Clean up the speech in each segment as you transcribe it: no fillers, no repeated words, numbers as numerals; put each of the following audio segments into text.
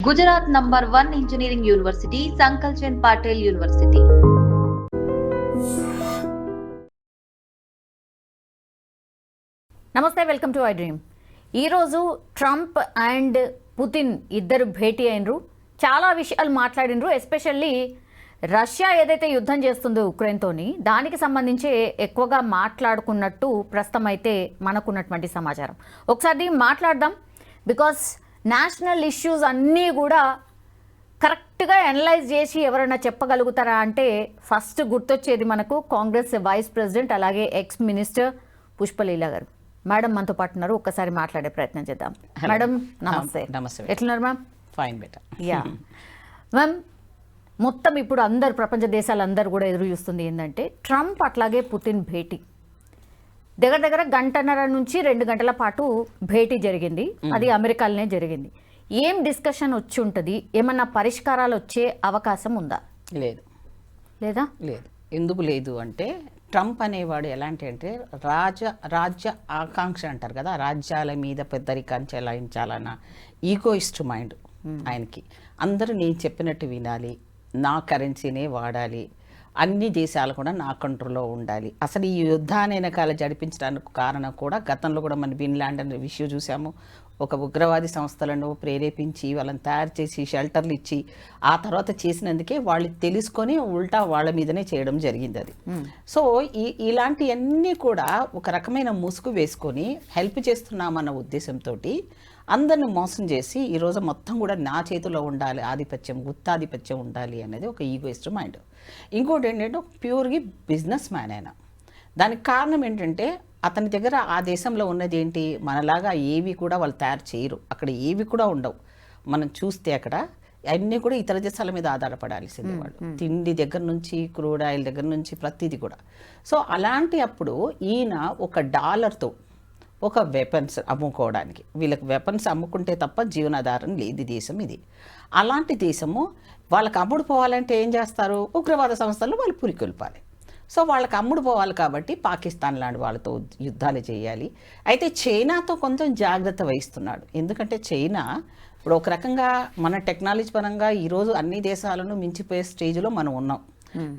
Gujarat number 1 engineering university Sankalchand Patil university. నమస్తే, welcome to I dream. ఈరోజు Trump and Putin ఇద్దరు భేటీ అయినరు, చాలా విషయాలు మాట్లాడినరు. ఎస్పెషల్లీ రష్యా ఏదైతే యుద్ధం చేస్తుందో ఉక్రెయిన్తోని, దానికి సంబంధించి ఎక్కువగా మాట్లాడుకున్నట్టు ప్రస్తుతం అయితే మనకున్నటువంటి సమాచారం. ఒకసారి మాట్లాడదాం. బికాస్ నేషనల్ ఇష్యూస్ అన్నీ కూడా కరెక్ట్గా అనలైజ్ చేసి ఎవరైనా చెప్పగలుగుతారా అంటే ఫస్ట్ గుర్తొచ్చేది మనకు కాంగ్రెస్ వైస్ ప్రెసిడెంట్ అలాగే ఎక్స్ మినిస్టర్ పుష్పలీల గారు. మేడం మనతో పాటు ఉన్నారు, ఒక్కసారి మాట్లాడే ప్రయత్నం చేద్దాం. మేడం నమస్తే. నమస్తే. ఎట్లున్నారు ma'am? Fine better. Yeah ma'am, మొత్తం ఇప్పుడు అందరు ప్రపంచ దేశాలందరూ కూడా ఎదురు చూస్తుంది ఏంటంటే ట్రంప్ అట్లాగే పుతిన్ భేటీ. దగ్గర దగ్గర గంటన్నర నుంచి 2 గంటల పాటు భేటీ జరిగింది. అది అమెరికాలోనే జరిగింది. ఏం డిస్కషన్ వచ్చి ఉంటుంది? ఏమన్నా పరిష్కారాలు వచ్చే అవకాశం ఉందా? లేదు. లేదా? లేదు. ఎందుకు లేదు అంటే, ట్రంప్ అనేవాడు ఎలాంటి అంటే రాజ్య ఆకాంక్ష అంటారు కదా, రాజ్యాల మీద పెద్దరికాన్ని చెలాయించాలన్న ఈగోయిస్ట్ మైండ్ ఆయనకి. అందరూ నేను చెప్పినట్టు వినాలి, నా కరెన్సీనే వాడాలి, అన్ని దేశాలు కూడా నా కంట్రోల్లో ఉండాలి. అసలు ఈ యుద్ధాన్ని వెనకాల జరిపించడానికి కారణం కూడా గతంలో కూడా మన ఫిన్లాండ్ అనే విషయం చూసాము. ఒక ఉగ్రవాది సంస్థలను ప్రేరేపించి వాళ్ళని తయారు చేసి షెల్టర్లు ఇచ్చి ఆ తర్వాత చేసినందుకే వాళ్ళు తెలుసుకొని ఉల్టా వాళ్ళ మీదనే చేయడం జరిగింది అది. సో ఇలాంటివన్నీ కూడా ఒక రకమైన ముసుగు వేసుకొని హెల్ప్ చేస్తున్నామన్న ఉద్దేశంతో అందరిని మోసం చేసి ఈరోజు మొత్తం కూడా నా చేతిలో ఉండాలి, ఆధిపత్యం, గుత్తాధిపత్యం ఉండాలి అనేది ఒక ఈగోయిస్ట్ మైండ్. ఇంకోటి ఏంటంటే ప్యూర్గా బిజినెస్ మ్యాన్ అయినా. దానికి కారణం ఏంటంటే అతని దగ్గర ఆ దేశంలో ఉన్నది ఏంటి, మనలాగా ఏవి కూడా వాళ్ళు తయారు చేయరు, అక్కడ ఏవి కూడా ఉండవు. మనం చూస్తే అక్కడ అన్నీ కూడా ఇతర దేశాల మీద ఆధారపడాల్సిందే వాళ్ళు, తిండి దగ్గర నుంచి క్రూడ్ ఆయిల్ దగ్గర నుంచి ప్రతిదీ కూడా. సో అలాంటి అప్పుడు ఈయన ఒక డాలర్తో ఒక వెపన్స్ అమ్ముకోవడానికి, వీళ్ళకి వెపన్స్ అమ్ముకుంటే తప్ప జీవనాధారం లేని దేశం ఇది. అలాంటి దేశము వాళ్ళకి అమ్ముడు పోవాలంటే ఏం చేస్తారు, ఉగ్రవాద సంస్థలు వాళ్ళు పురికొల్పాలి. సో వాళ్ళకి అమ్ముడు పోవాలి కాబట్టి పాకిస్తాన్ లాంటి వాళ్ళతో యుద్ధాలు చేయాలి. అయితే చైనాతో కొంచెం జాగ్రత్త వహిస్తున్నాడు. ఎందుకంటే చైనా ఇప్పుడు ఒక రకంగా మన టెక్నాలజీ పరంగా ఈరోజు అన్ని దేశాలను మించిపోయే స్టేజ్లో మనం ఉన్నాం.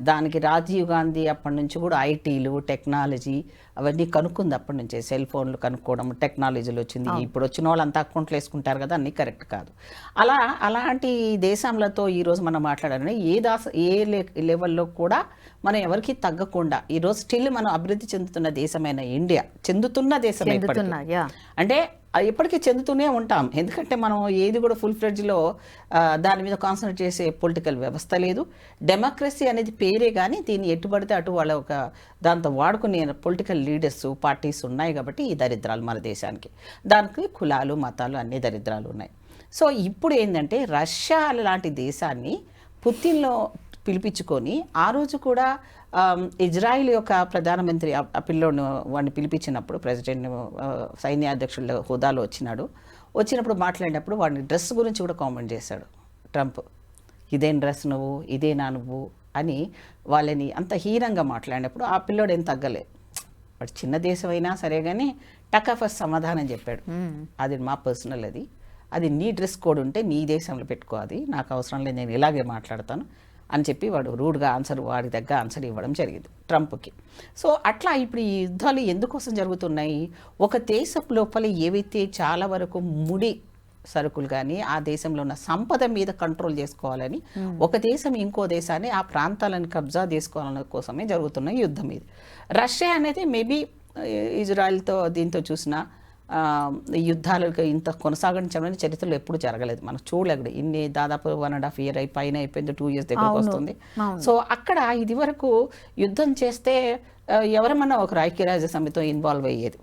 దానికి రాజీవ్ గాంధీ అప్పటి నుంచి కూడా ఐటీలు, టెక్నాలజీ అవన్నీ కనుక్కుంది. అప్పటి నుంచే సెల్ ఫోన్లు కనుక్కోవడం టెక్నాలజీలు వచ్చింది. ఇప్పుడు వచ్చిన వాళ్ళు అంతా అకౌంట్లు వేసుకుంటారు కదా, అన్నీ కరెక్ట్ కాదు. అలాంటి దేశాలతో ఈరోజు మనం మాట్లాడాలని ఏ లెవెల్లో కూడా మనం ఎవరికి తగ్గకుండా ఈరోజు స్టిల్ మనం అభివృద్ధి చెందుతున్న దేశమైన ఇండియా, చెందుతున్న దేశం అంటే ఎప్పటికీ చెందుతూనే ఉంటాం. ఎందుకంటే మనం ఏది కూడా ఫుల్ ఫ్లెడ్జ్లో దాని మీద కాన్సన్ట్రేట్ చేసే పొలిటికల్ వ్యవస్థ లేదు. డెమోక్రసీ అనేది పేరే కానీ దీన్ని ఎటు పడితే అటు వాళ్ళ ఒక దాంతో వాడుకునే పొలిటికల్ లీడర్స్, పార్టీస్ ఉన్నాయి కాబట్టి ఈ దరిద్రాలు మన దేశానికి. దానికి కులాలు, మతాలు అన్ని దరిద్రాలు ఉన్నాయి. సో ఇప్పుడు ఏంటంటే రష్యా లాంటి దేశాన్ని పుతిన్లో పిలిపించుకొని ఆ రోజు కూడా ఇజ్రాయిల్ యొక్క ప్రధానమంత్రి ఆ పిల్లోని వాడిని పిలిపించినప్పుడు, ప్రెసిడెంట్ సైన్యాధ్యక్షుల హోదాలో వచ్చినప్పుడు మాట్లాడినప్పుడు వాడిని డ్రెస్ గురించి కూడా కామెంట్ చేశాడు ట్రంప్. ఇదేం డ్రెస్ నువ్వు, ఇదేనా నువ్వు అని వాళ్ళని అంత హీనంగా మాట్లాడినప్పుడు ఆ పిల్లోడు ఏం తగ్గలేదు. వాడు చిన్న దేశం అయినా సరే కానీ టకాఫస్ సమాధానం చెప్పాడు. అది మా పర్సనల్, అది నీ డ్రెస్ కోడ్ ఉంటే నీ దేశంలో పెట్టుకో, అది నాకు అవసరం లేదు, నేను ఇలాగే మాట్లాడతాను అని చెప్పి వాడు రూడ్గా వాడి దగ్గర ఆన్సర్ ఇవ్వడం జరిగింది ట్రంప్కి. సో అట్లా ఇప్పుడు ఈ యుద్ధాలు ఎందుకోసం జరుగుతున్నాయి, ఒక దేశం లోపల ఏవైతే చాలా వరకు ముడి సరుకులు కానీ ఆ దేశంలో ఉన్న సంపద మీద కంట్రోల్ చేసుకోవాలని ఒక దేశం ఇంకో దేశాన్ని ఆ ప్రాంతాలను కబ్జా చేసుకోవాలనే కోసమే జరుగుతున్న యుద్ధం ఇది. రష్యా అనేది మేబీ ఇజ్రాయెల్తో దీంతో చూసినా యుద్ధాలకు ఇంత కొనసాగించడం చరిత్రలో ఎప్పుడు జరగలేదు. మనం చూడలేదు. ఇన్ని దాదాపు 1.5 year అయిపోయింది, 2 years దగ్గరకు వస్తుంది. సో అక్కడ ఇది వరకు యుద్ధం చేస్తే ఎవరమన్నా ఒకరు ఐక్యరాజ్య సమితితో ఇన్వాల్వ్ అయ్యేది,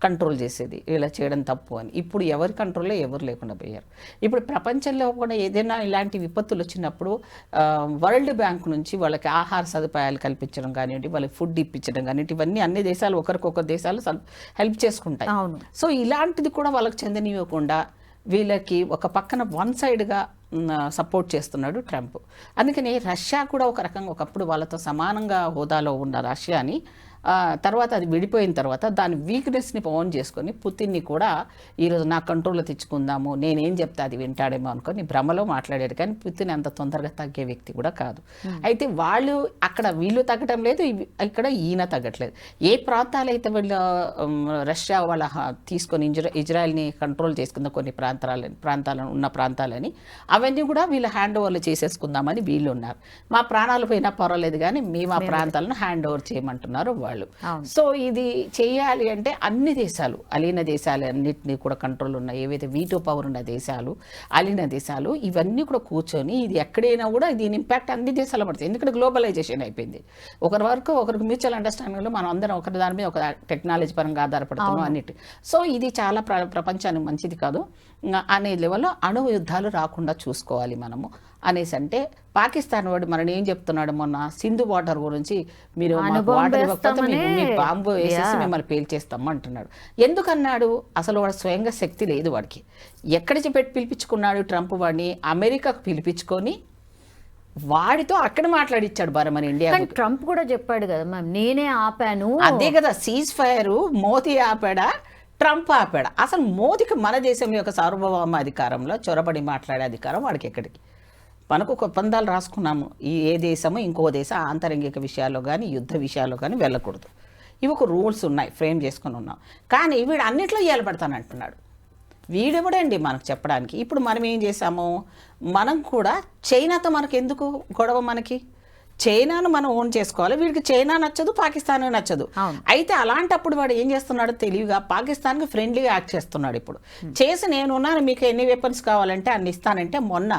కంట్రోల్ చేసేది, ఇలా చేయడం తప్పు అని. ఇప్పుడు ఎవరి కంట్రోల్లో ఎవరు లేకుండా పోయారు. ఇప్పుడు ప్రపంచంలో కూడా ఏదైనా ఇలాంటి విపత్తులు వచ్చినప్పుడు వరల్డ్ బ్యాంక్ నుంచి వాళ్ళకి ఆహార సదుపాయాలు కల్పించడం కానివ్వండి, వాళ్ళకి ఫుడ్ ఇప్పించడం కానివ్వండి, ఇవన్నీ అన్ని దేశాలు ఒకరికొకరు దేశాలు హెల్ప్ చేసుకుంటాయి. సో ఇలాంటిది కూడా వాళ్ళకి చెందనివ్వకుండా వీళ్ళకి ఒక పక్కన వన్ సైడ్గా సపోర్ట్ చేస్తున్నాడు ట్రంప్. అందుకని రష్యా కూడా ఒక రకంగా ఒకప్పుడు వాళ్ళతో సమానంగా హోదాలో ఉన్న రష్యాని తర్వాత అది విడిపోయిన తర్వాత దాని వీక్నెస్ని ఓన్ చేసుకొని పుతిన్ని కూడా ఈరోజు నా కంట్రోల్లో తెచ్చుకుందాము, నేనేం చెప్తే అది వింటాడేమో అనుకొని భ్రమలో మాట్లాడాడు. కానీ పుతిన్ అంత తొందరగా తగ్గే వ్యక్తి కూడా కాదు. అయితే వాళ్ళు అక్కడ వీళ్ళు తగ్గటం లేదు, ఇక్కడ ఈయన తగ్గట్లేదు. ఏ ప్రాంతాలు అయితే వీళ్ళు రష్యా వాళ్ళ తీసుకొని ఇజ్రాయెల్ని కంట్రోల్ చేసుకున్న కొన్ని ప్రాంతాలని అవన్నీ కూడా వీళ్ళు హ్యాండ్ ఓవర్లు చేసేసుకుందామని వీళ్ళు ఉన్నారు. మా ప్రాణాలు పోయినా పర్వాలేదు కానీ మేము ఆ ప్రాంతాలను హ్యాండ్ ఓవర్ చేయమంటున్నారు వాళ్ళు. సో ఇది చేయాలి అంటే అన్ని దేశాలు, అలీన దేశాలు అన్నింటినీ కూడా కంట్రోల్ ఉన్నాయి, ఏవైతే వీటో పవర్ ఉన్న దేశాలు, అలీన దేశాలు, ఇవన్నీ కూడా కూర్చొని ఇది ఎక్కడైనా కూడా దీని ఇంపాక్ట్ అన్ని దేశాలు పడుతుంది. ఎందుకంటే గ్లోబలైజేషన్ అయిపోయింది. ఒకరి వరకు ఒకరికి మ్యూచువల్ అండర్స్టాండింగ్లో మనం అందరం ఒకరి దాని మీద ఒక టెక్నాలజీ పరంగా ఆధారపడుతున్నాం అన్నిటి. సో ఇది చాలా ప్రపంచానికి మంచిది కాదు అనే లెవెల్లో అణు యుద్ధాలు రాకుండా చూసుకోవాలి మనము అనేసి. అంటే పాకిస్తాన్ వాడు మనం ఏం చెప్తున్నాడు, మొన్న సింధు వాటర్ గురించి మీరు వాటర్ ఇవ్వకపోతే మీ బాంబు వేసేసి మిమ్మల్ని పేల్చేస్తాము అంటున్నాడు. ఎందుకన్నాడు? అసలు వాడు స్వయంగా శక్తి లేదు వాడికి. ఎక్కడికి పెట్టి పిలిపించుకున్నాడు ట్రంప్ వాడిని? అమెరికాకు పిలిపించుకొని వాడితో అక్కడ మాట్లాడిచ్చాడు మన ఇండియా. ట్రంప్ కూడా చెప్పాడు కదా మ్యామ్, నేనే ఆపాను. అదే కదా సీజ్ ఫైర్. మోదీ ఆపాడా, ట్రంప్ ఆపాడా? అసలు మోదీకి మన దేశం యొక్క సార్వభౌమ అధికారంలో చొరబడి మాట్లాడే అధికారం వాడికి ఎక్కడికి? మనకు ఒప్పందాలు రాసుకున్నాము, ఏ దేశము ఇంకో దేశం ఆంతరంగిక విషయాల్లో కానీ యుద్ధ విషయాల్లో కానీ వెళ్ళకూడదు. ఇవి ఒక రూల్స్ ఉన్నాయి, ఫ్రేమ్ చేసుకుని ఉన్నాం. కానీ వీడు అన్నిట్లో ఏలబడతానంటున్నాడు. వీడెవడండి మనకు చెప్పడానికి? ఇప్పుడు మనం ఏం చేసాము, మనం కూడా చైనాతో మనకు ఎందుకు గొడవ? మనకి చైనాను మనం ఓన్ చేసుకోవాలి. వీడికి చైనా నచ్చదు, పాకిస్తాన్ నచ్చదు. అయితే అలాంటప్పుడు వాడు ఏం చేస్తున్నాడు తెలివిగా, పాకిస్తాన్కి ఫ్రెండ్లీగా యాక్ట్ చేస్తున్నాడు. ఇప్పుడు చేసి నేనున్నాను, మీకు ఎన్ని వెపన్స్ కావాలంటే అన్ని ఇస్తానంటే మొన్న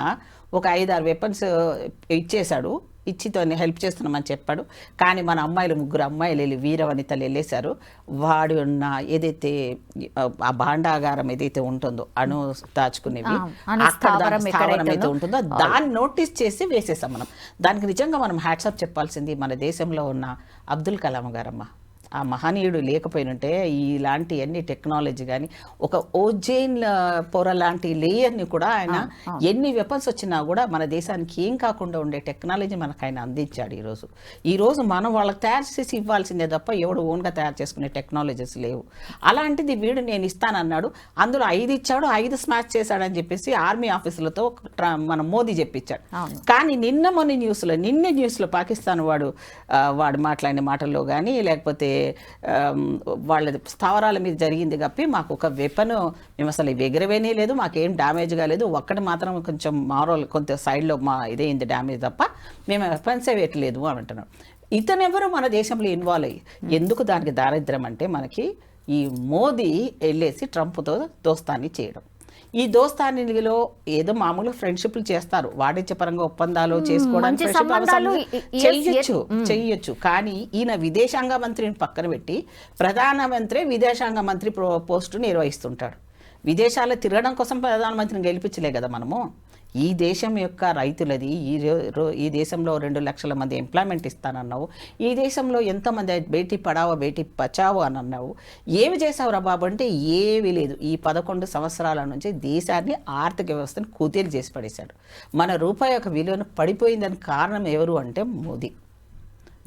ఒక 5-6 వెపన్స్ ఇచ్చేశాడు. ఇచ్చితో హెల్ప్ చేస్తున్నామని చెప్పాడు. కానీ మన ముగ్గురు అమ్మాయిలు వెళ్ళి వీరవనితలు వెళ్ళేశారు. వాడు ఉన్న ఏదైతే ఆ భాండాగారం ఏదైతే ఉంటుందో అణు దాచుకునేవి స్థావరం అయితే ఉంటుందో దాన్ని నోటీస్ చేసి వేసేసాం మనం. దానికి నిజంగా మనం హ్యాట్సాప్ చెప్పాల్సింది మన దేశంలో ఉన్న అబ్దుల్ కలాం గారమ్మ. ఆ మహనీయుడు లేకపోయినంటే ఇలాంటి అన్ని టెక్నాలజీ కానీ ఒక ఓజైన్ పొర లాంటి లేయర్ని కూడా ఆయన ఎన్ని వెపన్స్ వచ్చినా కూడా మన దేశానికి ఏం కాకుండా ఉండే టెక్నాలజీ మనకు ఆయన అందించాడు. ఈరోజు మనం వాళ్ళకి తయారు చేసి ఇవ్వాల్సిందే తప్ప ఎవడు ఓన్గా తయారు చేసుకునే టెక్నాలజీస్ లేవు. అలాంటిది వీడు నేను ఇస్తానన్నాడు. అందులో 5 ఇచ్చాడు, 5 స్మాష్ చేశాడని చెప్పేసి ఆర్మీ ఆఫీసులతో మన మోదీ చెప్పించాడు. కానీ నిన్న న్యూస్లో పాకిస్తాన్ వాడు మాట్లాడిన మాటల్లో కానీ లేకపోతే వాళ్ళ స్థావరాల మీద జరిగింది కప్పి మాకు ఒక వెపన్ మేము అసలు ఎగరవేనే లేదు, మాకేం డ్యామేజ్ కాలేదు, ఒక్కటి మాత్రం కొంచెం కొంత సైడ్లో ఇదేంది డ్యామేజ్ తప్ప మేము వెపన్సే వేయట్లేదు అని అంటున్నాం. ఇతనెవరు మన దేశంలో ఇన్వాల్వ్ అయ్యి ఎందుకు? దానికి దారిద్ర్యం అంటే మనకి ఈ మోదీ వెళ్ళేసి ట్రంప్తో దోస్తాన్ని చేయడం. ఈ దోస్తానిలో ఏదో మామూలు ఫ్రెండ్షిప్లు చేస్తారు, వాణిజ్యపరంగా ఒప్పందాలు చేసుకోవడానికి చెయ్యొచ్చు. కానీ ఈయన విదేశాంగ మంత్రిని పక్కన పెట్టి ప్రధానమంత్రి విదేశాంగ మంత్రి పోస్టు నిర్వహిస్తుంటాడు. విదేశాల్లో తిరగడం కోసం ప్రధానమంత్రిని గెలిపించలే కదా మనము. ఈ దేశం యొక్క రైతులది, ఈ దేశంలో 2 లక్షల మంది ఎంప్లాయ్మెంట్ ఇస్తానన్నావు, ఈ దేశంలో ఎంతోమంది బేటీ పడావో బేటీ బచావో అని అన్నావు. ఏమి చేసావురా బాబు అంటే ఏమీ లేదు. ఈ 11 సంవత్సరాల నుంచి దేశాన్ని ఆర్థిక వ్యవస్థను కుదేలు చేసి పడేశాడు. మన రూపాయి యొక్క విలువను పడిపోయిందని కారణం ఎవరు అంటే మోదీ.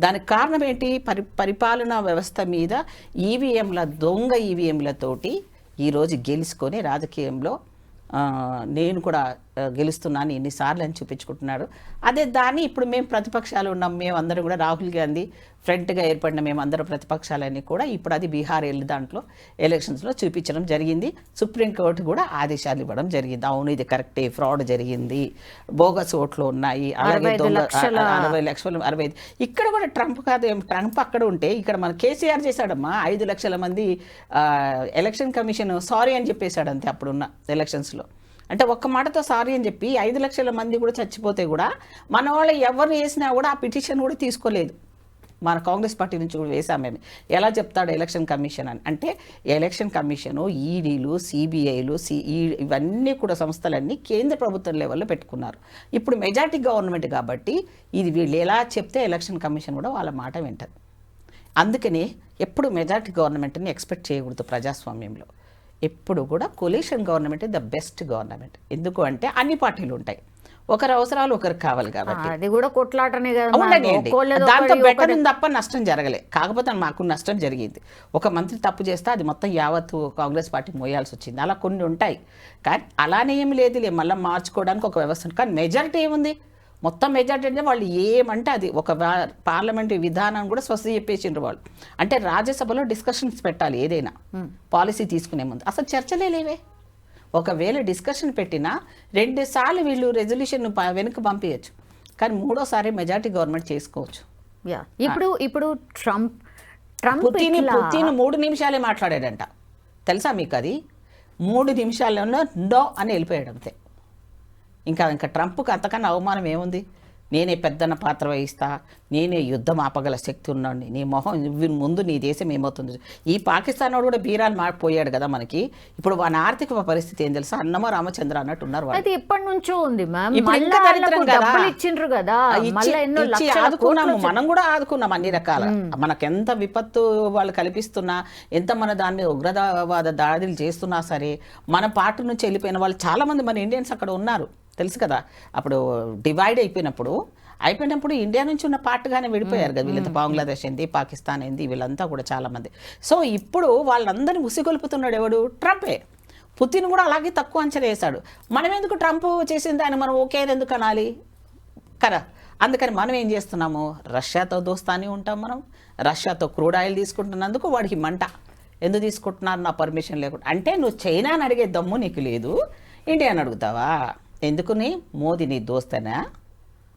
దానికి కారణం ఏంటి? పరిపాలనా వ్యవస్థ మీద దొంగ ఈవీఎంలతోటి ఈరోజు గెలుచుకొని రాజకీయంలో నేను కూడా గెలుస్తున్నాను ఎన్నిసార్లు అని చూపించుకుంటున్నాడు. అదే దాన్ని ఇప్పుడు మేము ప్రతిపక్షాలు ఉన్నాం, మేమందరం కూడా రాహుల్ గాంధీ ఫ్రంట్గా ఏర్పడిన మేమందరం ప్రతిపక్షాలన్నీ కూడా ఇప్పుడు అది బీహార్ దాంట్లో ఎలక్షన్స్లో చూపించడం జరిగింది. సుప్రీంకోర్టు కూడా ఆదేశాలు ఇవ్వడం జరిగింది. అవును ఇది కరెక్టే, ఫ్రాడ్ జరిగింది, బోగస్ ఓట్లు ఉన్నాయి, అలాగే 60 లక్షలు 65. ఇక్కడ కూడా ట్రంప్ కాదు, ట్రంప్ అక్కడ ఉంటే ఇక్కడ మన కేసీఆర్ చేశాడమ్మా. 5 లక్షల మంది ఎలక్షన్ కమిషన్ సారీ అని చెప్పేశాడు అంతే అప్పుడున్న ఎలక్షన్స్లో. అంటే ఒక్క మాటతో సారీ అని చెప్పి 5 లక్షల మంది కూడా చచ్చిపోతే కూడా మన వాళ్ళు ఎవరు వేసినా కూడా ఆ పిటిషన్ కూడా తీసుకోలేదు. మన కాంగ్రెస్ పార్టీ నుంచి కూడా వేసాం మేము. ఎలా చెప్తాడు ఎలక్షన్ కమిషన్ అని అంటే, ఎలక్షన్ కమిషను, ఈడీలు, సిబిఐలు, ఇవన్నీ కూడా సంస్థలన్నీ కేంద్ర ప్రభుత్వం లెవెల్లో పెట్టుకున్నారు. ఇప్పుడు మెజారిటీ గవర్నమెంట్ కాబట్టి ఇది వీళ్ళు ఎలా చెప్తే ఎలక్షన్ కమిషన్ కూడా వాళ్ళ మాట వింటది. అందుకని ఎప్పుడు మెజారిటీ గవర్నమెంట్ని ఎక్స్పెక్ట్ చేయకూడదు ప్రజాస్వామ్యంలో. ఎప్పుడు కూడా collision government the best government. ఎందుకు అంటే అన్ని పార్టీలు ఉంటాయి, ఒకరి అవసరాలు ఒకరికి కావాలి కాబట్టి అది కూడా కొట్లాటనే కదా ma'am. ఉండనియండి. ఒక్కోళ్ళది దాంతో ఒకటి- బెటర్ ఉంది తప్ప నష్టం జరగలే. కాకపోతే మాకు నష్టం జరిగింది. ఒక మంత్రి తప్పు చేస్తే అది మొత్తం యావత్తు కాంగ్రెస్ పార్టీ మోయాల్సి వచ్చింది. అలా కొన్ని ఉంటాయి. కానీ అలానే ఏమి లేదులే, మళ్ళీ మార్చుకోవడానికి ఒక వ్యవస్థ ఉంది. కానీ మెజారిటీ ఏముంది, మొత్తం మెజారిటీ అంటే వాళ్ళు ఏమంటే అది ఒక పార్లమెంటరీ విధానం కూడా స్వస్థ చెప్పేసిండ్రు వాళ్ళు. అంటే రాజ్యసభలో డిస్కషన్స్ పెట్టాలి ఏదైనా పాలసీ తీసుకునే ముందు. అసలు చర్చలే లేవే. ఒకవేళ డిస్కషన్ పెట్టినా 2 సార్లు వీళ్ళు రెజల్యూషన్ వెనక్కి పంపించచ్చు, కానీ 3వసారి మెజారిటీ గవర్నమెంట్ చేసుకోవచ్చు. యా ఇప్పుడు ట్రంప్ పుతిన్ ఇట్లా 3 నిమిషాలే మాట్లాడాడంట. తెలుసా మీకు అది? 3 నిమిషాల్లోనో నో అని వెళ్ళిపోయాడు అంతే. ఇంకా ట్రంప్కి అంతకన్నా అవమానం ఏముంది? నేనే పెద్దన్న పాత్ర వహిస్తా, నేనే యుద్ధం ఆపగల శక్తి ఉన్నాడు, నీ మొహం ముందు నీ దేశం ఏమవుతుంది. ఈ పాకిస్తాన్ వాడు కూడా బీరాలు మారిపోయాడు కదా మనకి. ఇప్పుడు వాని ఆర్థిక పరిస్థితి ఏం తెలుసా? అన్నమ రామచంద్ర అన్నట్టు ఉన్నారు వాళ్ళు. అది ఎప్పటి నుంచో ఉంది మ్యామ్. ఇప్పుడు మళ్ళా ఇంకా దరిద్రం వాళ్ళకు కదా. డబ్బులు ఇచ్చిండ్రు కదా, మళ్ళా ఎన్నో ఇచ్చి లక్షల ఆదుకున్నాము, కోట్లు మనం కూడా ఆదుకున్నాం అన్ని రకాల. మనకెంత విపత్తు వాళ్ళు కల్పిస్తున్నా, ఎంత మన దాని మీద ఉగ్రవాద దాడులు చేస్తున్నా సరే, మన పార్టీ నుంచి వెళ్ళిపోయిన వాళ్ళు చాలా మంది మన ఇండియన్స్ అక్కడ ఉన్నారు తెలుసు కదా. అప్పుడు డివైడ్ అయిపోయినప్పుడు ఇండియా నుంచి ఉన్న పార్టీగానే విడిపోయారు కదా వీళ్ళంతా. బంగ్లాదేశ్ ఏంది, పాకిస్తాన్ ఏంది, వీళ్ళంతా కూడా చాలామంది. సో ఇప్పుడు వాళ్ళందరినీ ఉసిగొల్పుతున్నాడు ఎవడు? ట్రంపే. పుతిన్ కూడా అలాగే తక్కువ అంచనా వేశాడు. మనం ఎందుకు ట్రంప్ చేసింది ఆయన మనం ఓకే ఎందుకు అనాలి కదా. అందుకని మనం ఏం చేస్తున్నాము, రష్యాతో దోస్తానే ఉంటాం మనం. రష్యాతో క్రూడ్ ఆయిల్ తీసుకుంటున్నందుకు వాడికి మంట. ఎందుకు తీసుకుంటున్నారు నా పర్మిషన్ లేకుండా? అంటే నువ్వు చైనాని అడిగే దమ్ము నీకు లేదు, ఇండియాని అడుగుతావా? ఎందుకుని? మోదీ నీ దోస్తేనా?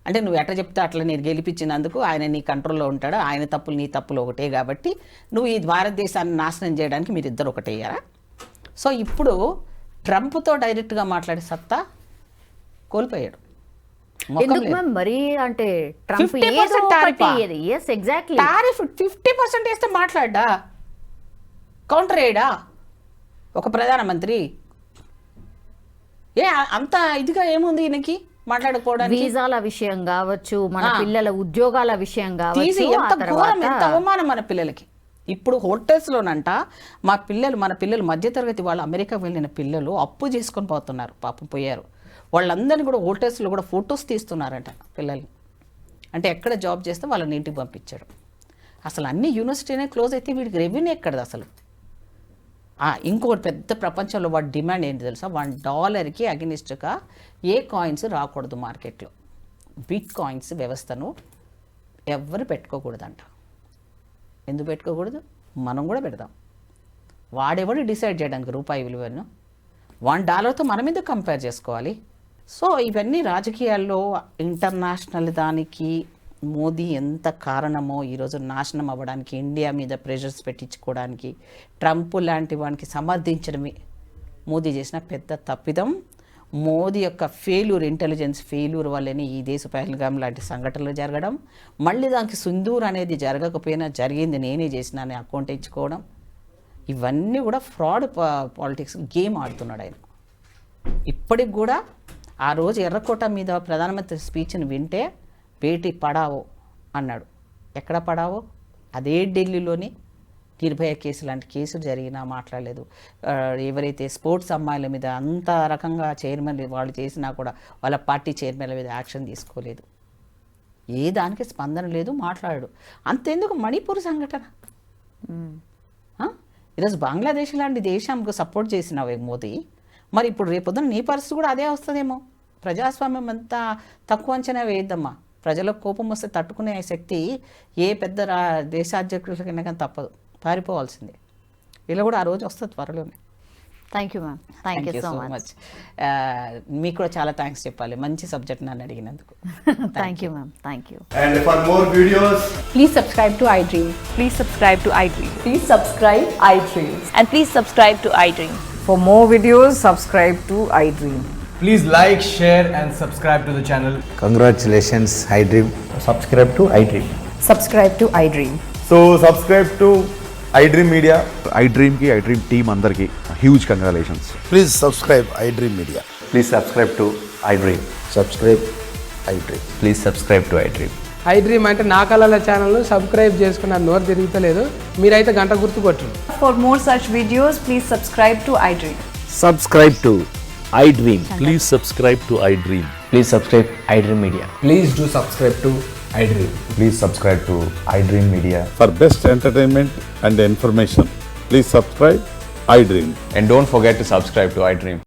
అంటే నువ్వు ఎట్లా చెప్తే అట్లా నేను గెలిపించినందుకు ఆయన నీ కంట్రోల్లో ఉంటాడు, ఆయన తప్పులు నీ తప్పులు ఒకటే కాబట్టి నువ్వు ఈ భారతదేశాన్ని నాశనం చేయడానికి మీరిద్దరు ఒకటయ్యారా? సో ఇప్పుడు ట్రంప్తో డైరెక్ట్గా మాట్లాడే సత్తా కోల్పోయాడు. ఎందుకు మ్యామ్ మరి? అంటే Trump 50% tariff. yes exactly tariff 50% వేస్తే మాట్లాడ్డా? కౌంటర్ వేయడా ఒక ప్రధానమంత్రి? అంత ఇదిగా ఏముంది ఈయనకి మాట్లాడుకోవడానికి? వీసాల విషయం కావచ్చు, మన పిల్లల ఉద్యోగాల విషయం తీసి కావచ్చు, ఎంత ఘోరం, ఎంత అవమానం మన పిల్లలకి. ఇప్పుడు హోటల్స్లోనంట మన పిల్లలు మధ్యతరగతి వాళ్ళు, అమెరికా వెళ్ళిన పిల్లలు అప్పు చేసుకొని పోతున్నారు, పాపం పోయారు. వాళ్ళందరినీ కూడా హోటల్స్లో కూడా ఫొటోస్ తీస్తున్నారంట పిల్లల్ని. అంటే ఎక్కడ జాబ్ చేస్తే వాళ్ళని ఇంటికి పంపించాడు. అసలు అన్ని యూనివర్సిటీనే క్లోజ్ అయితే వీడికి రెవెన్యూ ఎక్కడది అసలు? ఇంకొకటి పెద్ద ప్రపంచంలో వాడి డిమాండ్ ఏంటి తెలుసా? $1కి అగెనిస్ట్గా ఏ కాయిన్స్ రాకూడదు మార్కెట్లో. బిట్ కాయిన్స్ వ్యవస్థను ఎవరు పెట్టుకోకూడదంట. ఎందుకు పెట్టుకోకూడదు? మనం కూడా పెడదాం. వాడెవడు డిసైడ్ చేయడానికి రూపాయి విలువను? $1తో మనం ఎందుకు కంపేర్ చేసుకోవాలి? సో ఇవన్నీ రాజకీయాల్లో ఇంటర్నేషనల్ దానికి మోదీ ఎంత కారణమో ఈరోజు నాశనం అవ్వడానికి, ఇండియా మీద ప్రెషర్స్ పెట్టించుకోవడానికి, ట్రంప్ లాంటి వానికి సమర్థించడమే మోదీ చేసిన పెద్ద తప్పిదం. మోదీ యొక్క ఫెయిల్యూర్, ఇంటెలిజెన్స్ ఫెయిల్యూర్ వల్లనే ఈ దేశ పహల్గాం లాంటి సంఘటనలు జరగడం, మళ్ళీ దానికి సింధూర్ అనేది జరగకపోయినా జరిగింది నేనే చేసిన అని అకౌంట్ ఇచ్చుకోవడం, ఇవన్నీ కూడా ఫ్రాడ్ పాలిటిక్స్ గేమ్ ఆడుతున్నాడు ఆయన. ఇప్పటికి కూడా ఆ రోజు ఎర్రకోట మీద ప్రధానమంత్రి స్పీచ్ని వింటే బేటీ పడావో అన్నాడు. ఎక్కడ పడావో? అదే ఢిల్లీలోని నిర్భయ కేసు లాంటి కేసులు జరిగినా మాట్లాడలేదు. ఎవరైతే స్పోర్ట్స్ అమ్మాయిల మీద అంత రకంగా చైర్మన్ వాళ్ళు చేసినా కూడా వాళ్ళ పార్టీ చైర్మన్ల మీద యాక్షన్ తీసుకోలేదు. ఏ దానికి స్పందన లేదు, మాట్లాడాడు. అంతెందుకు మణిపూర్ సంఘటన, ఈరోజు బంగ్లాదేశ్ లాంటి దేశానికి సపోర్ట్ చేసినావు మోదీ, మరి ఇప్పుడు రేపొద్దున నీ పరిస్థితి కూడా అదే వస్తుందేమో. ప్రజాస్వామ్యం అంతా తక్కువ అంచనా వేయద్దమ్మా. ప్రజలకు కోపం వస్తే తట్టుకునే శక్తి ఏ పెద్ద దేశాధ్యక్షులకైనా కానీ తప్పదు, పారిపోవాల్సిందే. ఇలా కూడా ఆ రోజు వస్తుంది త్వరలోనే. Thank you ma'am. Thank you so much. మీకు కూడా చాలా థ్యాంక్స్ చెప్పాలి, మంచి సబ్జెక్ట్ నన్ను అడిగినందుకు. Thank you ma'am. Thank you. And for more videos, Please subscribe to iDream. Please subscribe to iDream. Please subscribe iDream. And please subscribe to iDream. For more videos, subscribe to iDream. please like, share and subscribe to the channel. Congratulations, iDream. Subscribe to iDream. Subscribe to iDream. So subscribe to iDream Media. iDream ki iDream team అందరికి huge congratulations. Please subscribe iDream Media. Please subscribe to iDream. Subscribe iDream. Please subscribe to iDream. iDream అంటే నా కళల channel subscribe చేసుకున్న నోరు తిరుగుతలేదు, మీరైతే గంట గుర్తు కొట్టండి. For more such videos, please subscribe to iDream. Subscribe to iDream. Please subscribe to iDream. Please subscribe iDream Media. Please do subscribe to iDream. Please subscribe to iDream Media. For best entertainment and information, please subscribe iDream. And don't forget to subscribe to iDream.